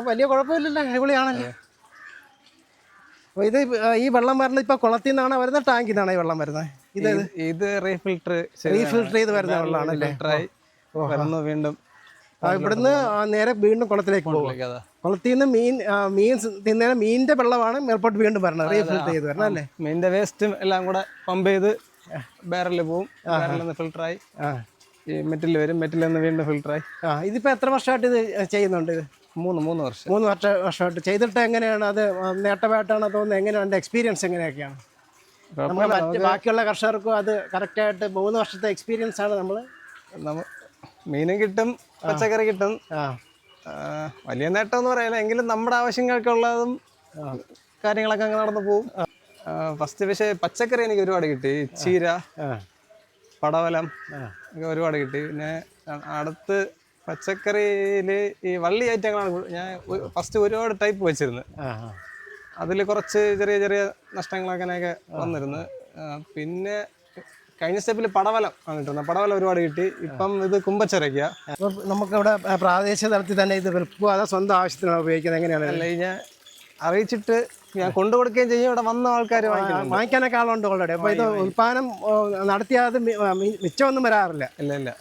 വലിയ കുഴപ്പമില്ലല്ലോ, അടിപൊളിയാണല്ലോ. അപ്പോൾ ഇത് ഈ വെള്ളം വരുന്നത് ഇപ്പോൾ കുളത്തിൽ നിന്നാണ് വരുന്നത്, ടാങ്കിൽ നിന്നാണ് ഈ വെള്ളം വരുന്നത്? ഇത് റീഫിൽട്ടർ ചെയ്ത് വരുന്ന വെള്ളമാണല്ലേ? വരുന്നു വീണ്ടും ഇവിടുന്ന് നേരെ വീണ്ടും കുളത്തിലേക്ക് പോകും. കുളത്തിൽ നിന്ന് മീൻ തിന്നേരം മീനിന്റെ വെള്ളമാണ് മേൽപോട്ട് വീണ്ടും വരണം, റീഫിൽട്ടർ ചെയ്ത് വരണം അല്ലേ? മീനിന്റെ വേസ്റ്റും എല്ലാം കൂടെ പമ്പ് ചെയ്ത് ബാരലിൽ പോവും. ബാരലിൽ നിന്ന് ഫിൽട്ടറായി ഈ മെറ്റിൽ വരും. മെറ്റിൽ നിന്ന് വീണ്ടും ഫിൽട്ടറായി. ഇതിപ്പോൾ എത്ര വർഷമായിട്ട് ഇത് ചെയ്യുന്നുണ്ട്? ഇത് 3 വർഷം. 3 വർഷമായിട്ട് ചെയ്തിട്ട് എങ്ങനെയാണ് അത് നേട്ടമായിട്ടാണ് തോന്നുന്നത്? എങ്ങനെയാണ് എൻ്റെ എക്സ്പീരിയൻസ് എങ്ങനെയൊക്കെയാണ്? നമ്മൾ ബാക്കിയുള്ള കർഷകർക്കും അത് കറക്റ്റായിട്ട് 3 വർഷത്തെ എക്സ്പീരിയൻസ് ആണ്. മീനും കിട്ടും, പച്ചക്കറി കിട്ടും. വലിയ നേട്ടം എന്ന് പറയാനില്ല, എങ്കിലും നമ്മുടെ ആവശ്യങ്ങൾക്കുള്ളതും കാര്യങ്ങളൊക്കെ അങ്ങ് നടന്നു പോകും. ഫസ്റ്റ് പക്ഷേ പച്ചക്കറി എനിക്ക് ഒരുപാട് കിട്ടി. ചീര, പടവലം ഒക്കെ ഒരുപാട് കിട്ടി. പിന്നെ അടുത്ത് പച്ചക്കറിയിൽ ഈ വള്ളി ഐറ്റങ്ങളാണ് ഞാൻ ഫസ്റ്റ് ഒരുപാട് ടൈപ്പ് വെച്ചിരുന്നത്. അതിൽ കുറച്ച് ചെറിയ ചെറിയ നഷ്ടങ്ങൾ അങ്ങനെയൊക്കെ വന്നിരുന്നു. പിന്നെ കഴിഞ്ഞ സ്റ്റെപ്പിൽ പടവലം ആണ് കിട്ടുന്നത്. പടവലം ഒരുപാട് കിട്ടി. ഇപ്പം ഇത് കുമ്പച്ചരയ്ക്ക. അപ്പോൾ നമുക്കിവിടെ പ്രാദേശിക തലത്തിൽ തന്നെ ഇത് വിൽക്കുക, അതോ സ്വന്തം ആവശ്യത്തിനാണ് ഉപയോഗിക്കുന്നത്? എങ്ങനെയാണ്? അല്ല, ഞാൻ അറിയിച്ചിട്ട് ഞാൻ കൊണ്ടു കൊടുക്കുകയും ചെയ്യും. ഇവിടെ വന്ന ആൾക്കാർ വാങ്ങിക്കാനൊക്കെ ആളുണ്ട് ഓൾറെഡി. അപ്പോൾ ഇത് ഉൽപ്പാദനം നടത്തിയാൽ മിച്ചമൊന്നും വരാറില്ല? ഇല്ല.